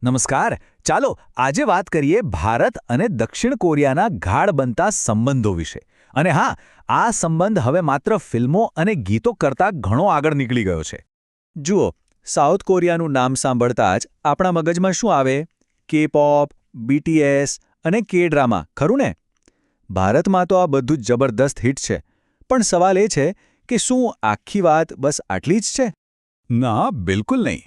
નમસ્કાર. ચાલો આજે વાત કરીએ ભારત અને દક્ષિણ કોરિયાના ગાઢ બનતા સંબંધો વિશે. અને હા, આ સંબંધ હવે માત્ર ફિલ્મો અને ગીતો કરતાં ઘણો આગળ નીકળી ગયો છે. જુઓ, સાઉથ કોરિયાનું નામ સાંભળતા જ આપણા મગજમાં શું આવે? કે-પોપ, બીટીએસ અને કે-ડ્રામા, ખરું ને? ભારતમાં તો આ બધું જ જબરદસ્ત હિટ છે. પણ સવાલ એ છે કે શું આખી વાત બસ આટલી જ છે? ના, બિલકુલ નહીં.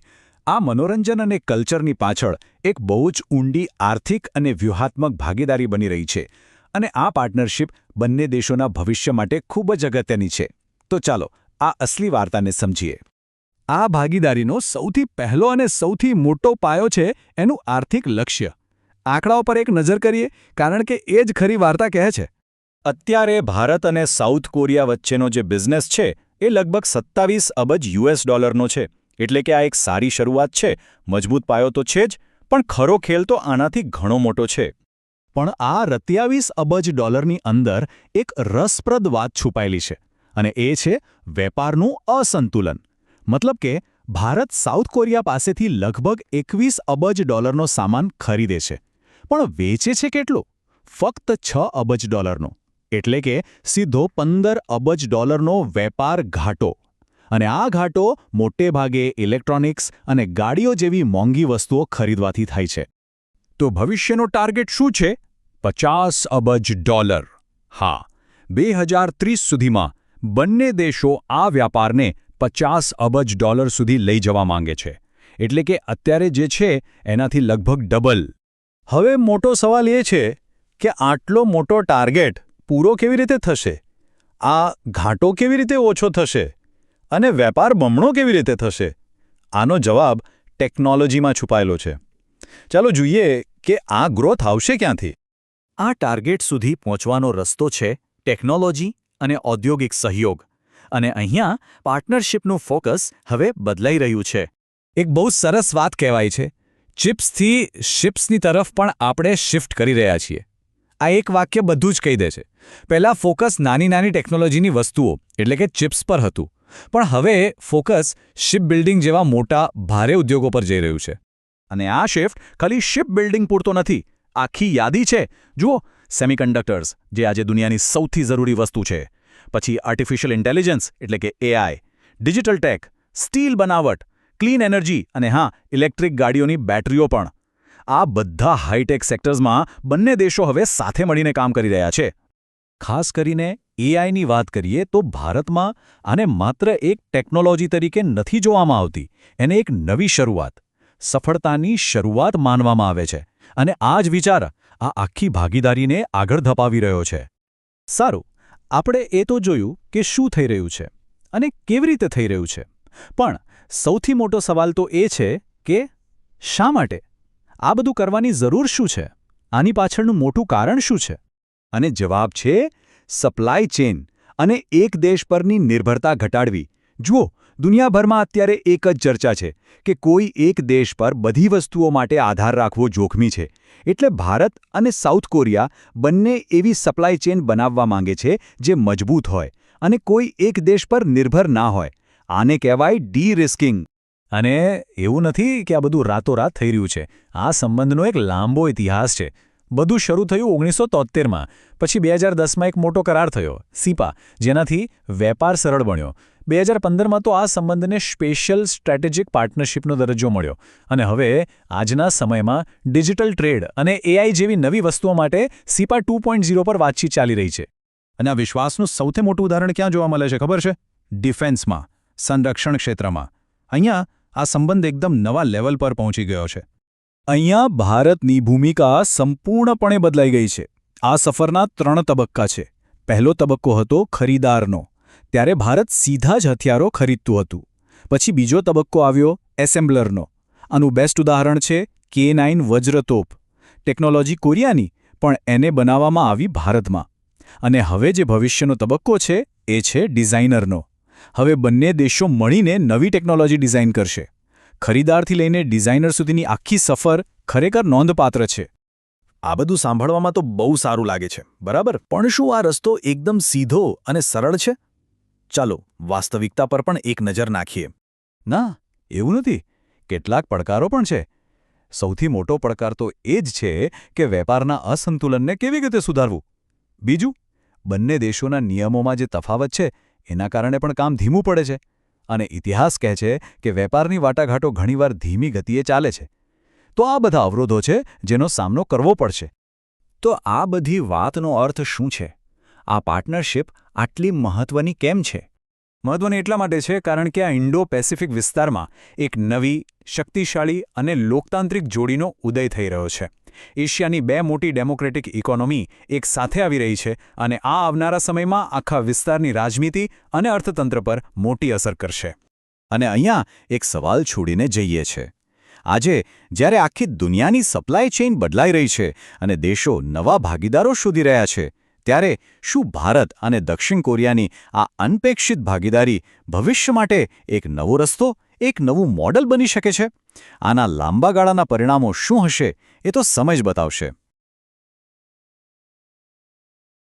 આ મનોરંજન અને કલ્ચરની પાછળ એક બહુ જ ઊંડી આર્થિક અને વ્યૂહાત્મક ભાગીદારી બની રહી છે, અને આ પાર્ટનરશિપ બંને દેશોના ભવિષ્ય માટે ખૂબ જ અગત્યની છે. તો ચાલો આ અસલી વાર્તાને સમજીએ. આ ભાગીદારીનો સૌથી પહેલો અને સૌથી મોટો પાયો છે એનું આર્થિક લક્ષ્ય. આંકડાઓ પર એક નજર કરીએ, કારણ કે એ જ ખરી વાર્તા કહે છે. અત્યારે ભારત અને સાઉથ કોરિયા વચ્ચેનો જે બિઝનેસ છે એ લગભગ 27 અબજ $નો છે. એટલે કે આ એક સારી શરૂઆત છે. મજબૂત પાયો તો છે જ, પણ ખરો ખેલ તો આનાથી ઘણો મોટો છે. પણ આ 27 અબજ ડોલરની અંદર એક રસપ્રદ વાત છુપાયેલી છે, અને એ છે વેપારનું અસંતુલન. મતલબ કે ભારત સાઉથ કોરિયા પાસેથી લગભગ 21 અબજ ડોલરનો સામાન ખરીદે છે, પણ વેચે છે કેટલો? ફક્ત 6 અબજ ડોલરનો. એટલે કે સીધો 15 અબજ ડોલરનો વેપાર ઘાટો. અને આ ઘાટો મોટે ભાગે ઇલેક્ટ્રોનિક્સ અને ગાડીઓ જેવી મોંઘી વસ્તુઓ ખરીદવાથી થાય છે. તો ભવિષ્યનો ટાર્ગેટ શું છે? 50 અબજ ડોલર. હા, 2030 સુધીમાં બંને દેશો આ વ્યાપારને 50 અબજ ડોલર સુધી લઈ જવા માંગે છે. એટલે કે અત્યારે જે છે એનાથી લગભગ ડબલ. હવે મોટો સવાલ એ છે કે આટલો મોટો ટાર્ગેટ પૂરો કેવી રીતે થશે? આ ઘાટો કેવી રીતે ઓછો થશે? અને વેપાર બમણો કેવી રીતે થશે? આનો જવાબ ટેકનોલોજીમાં છુપાયેલો છે. ચાલો જોઈએ કે આ ગ્રોથ આવશે ક્યાંથી. આ ટાર્ગેટ સુધી પહોંચવાનો રસ્તો છે ટેકનોલોજી અને ઔદ્યોગિક સહયોગ. અને અહીંયા પાર્ટનરશિપનું ફોકસ હવે બદલાઈ રહ્યું છે. એક બહુ સરસ વાત કહેવાય છે, ચિપ્સથી શિપ્સની તરફ પણ આપણે શિફ્ટ કરી રહ્યા છીએ. આ એક વાક્ય બધું જ કહી દે છે. પહેલાં ફોકસ નાની નાની ટેકનોલોજીની વસ્તુઓ એટલે કે ચિપ્સ પર હતું, પણ હવે ફોકસ શિપ બિલ્ડિંગ જેવા મોટા ભારે ઉદ્યોગો પર જઈ રહ્યું છે. અને આ શિફ્ટ ખાલી શિપ બિલ્ડિંગ પૂરતો નથી. આખી યાદી છે. જુઓ, સેમિકન્ડક્ટર્સ, જે આજે દુનિયાની સૌથી જરૂરી વસ્તુ છે. પછી આર્ટિફિશિયલ ઇન્ટેલિજન્સ એટલે કે એઆઈ, ડિજિટલ ટેક, સ્ટીલ બનાવટ, ક્લીન એનર્જી અને હા, ઇલેક્ટ્રિક ગાડીઓની બેટરીઓ પણ. આ બધા હાઈટેક સેક્ટર્સમાં બંને દેશો હવે સાથે મળીને કામ કરી રહ્યા છે. ખાસ કરીને એઆઈની વાત કરીએ તો ભારતમાં આને માત્ર એક ટેકનોલોજી તરીકે નથી જોવામાં આવતી, એને એક નવી શરૂઆત, સફળતાની શરૂઆત માનવામાં આવે છે. અને આ જ વિચાર આ આખી ભાગીદારીને આગળ ધપાવી રહ્યો છે. સારું, આપણે એ તો જોયું કે શું થઈ રહ્યું છે અને કેવી રીતે થઈ રહ્યું છે. પણ સૌથી મોટો સવાલ તો એ છે કે શા માટે? આ બધું કરવાની જરૂર શું છે? આની પાછળનું મોટું કારણ શું છે? અને જવાબ છે સપ્લાય ચેઇન અને એક દેશ પરની નિર્ભરતા ઘટાડવી. જુઓ, દુનિયાભરમાં અત્યારે એક જ ચર્ચા છે કે કોઈ એક દેશ પર બધી વસ્તુઓ માટે આધાર રાખવો જોખમી છે. એટલે ભારત અને સાઉથ કોરિયા બંને એવી સપ્લાય ચેઇન બનાવવા માંગે છે જે મજબૂત હોય અને કોઈ એક દેશ પર નિર્ભર ના હોય. આને કહેવાય ડી-રિસ્કિંગ. અને એવું નથી કે આ બધું રાતોરાત થઈ રહ્યું છે. આ સંબંધનો એક લાંબો ઇતિહાસ છે. બધું શરૂ થયું 1973માં, પછી 2010માં એક મોટો કરાર થયો, સીપા, જેનાથી વેપાર સરળ બન્યો. 2015માં તો આ સંબંધને સ્પેશિયલ સ્ટ્રેટેજિક પાર્ટનરશિપનો દરજ્જો મળ્યો. અને હવે આજના સમયમાં ડિજિટલ ટ્રેડ અને એઆઈ જેવી નવી વસ્તુઓ માટે સીપા 2.0 પર વાતચીત ચાલી રહી છે. અને આ વિશ્વાસનું સૌથી મોટું ઉદાહરણ ક્યાં જોવા મળે છે ખબર છે? ડિફેન્સમાં, સંરક્ષણ ક્ષેત્રમાં. અહીંયા આ સંબંધ એકદમ નવા લેવલ પર પહોંચી ગયો છે. અહીંયા ભારતની ભૂમિકા સંપૂર્ણપણે બદલાઈ ગઈ છે. આ સફરના 3 તબક્કા છે. પહેલો તબક્કો હતો ખરીદારનો. ત્યારે ભારત સીધા જ હથિયારો ખરીદતું હતું. પછી બીજો તબક્કો આવ્યો એસેમ્બલરનો. આનું બેસ્ટ ઉદાહરણ છે K9 વજ્રતોપ. ટેકનોલોજી કોરિયાની, પણ એને બનાવવામાં આવી ભારતમાં. અને હવે જે ભવિષ્યનો તબક્કો છે એ છે ડિઝાઇનરનો. હવે બંને દેશો મળીને નવી ટેકનોલોજી ડિઝાઇન કરશે. ખરીદારથી લઈને ડિઝાઇનર સુધીની આખી સફર ખરેખર નોંધપાત્ર છે. આ બધું સાંભળવામાં તો બહુ સારું લાગે છે, બરાબર? પણ શું આ રસ્તો એકદમ સીધો અને સરળ છે? ચાલો વાસ્તવિકતા પર પણ એક નજર નાખીએ. ના, એવું નથી. કેટલાક પડકારો પણ છે. સૌથી મોટો પડકાર તો એ જ છે કે વેપારના અસંતુલનને કેવી રીતે સુધારવું. બીજું, બંને દેશોના નિયમોમાં જે તફાવત છે એના કારણે પણ કામ ધીમું પડે છે. અને ઇતિહાસ કહે છે કે વેપારની વાટાઘાટો ઘણીવાર ધીમી ગતિએ ચાલે છે. તો આ બધા અવરોધો છે જેનો સામનો કરવો પડશે. તો આ બધી વાતનો અર્થ શું છે? આ પાર્ટનરશિપ આટલી મહત્વની કેમ છે? મહત્વની એટલા માટે છે કારણ કે આ ઇન્ડો પેસિફિક વિસ્તારમાં એક નવી, શક્તિશાળી અને લોકતાંત્રિક જોડીનો ઉદય થઈ રહ્યો છે. એશિયાની બે મોટી ડેમોક્રેટિક ઇકોનોમી એક સાથે આવી રહી છે અને આ આવનારા સમયમાં આખા વિસ્તારની રાજનીતિ અને અર્થતંત્ર પર મોટી અસર કરશે. અને અહીંયા એક સવાલ છોડીને જઈએ છે. આજે જ્યારે આખી દુનિયાની સપ્લાય ચેઇન બદલાઈ રહી છે અને દેશો નવા ભાગીદારો શોધી રહ્યા છે, ત્યારે શું ભારત અને દક્ષિણ કોરિયાની આ અનપેક્ષિત ભાગીદારી ભવિષ્ય માટે એક નવો રસ્તો, એક નવું મોડલ બની શકે છે? આના લાંબા ગાળાના પરિણામો શું હશે એ તો સમય જ બતાવશે.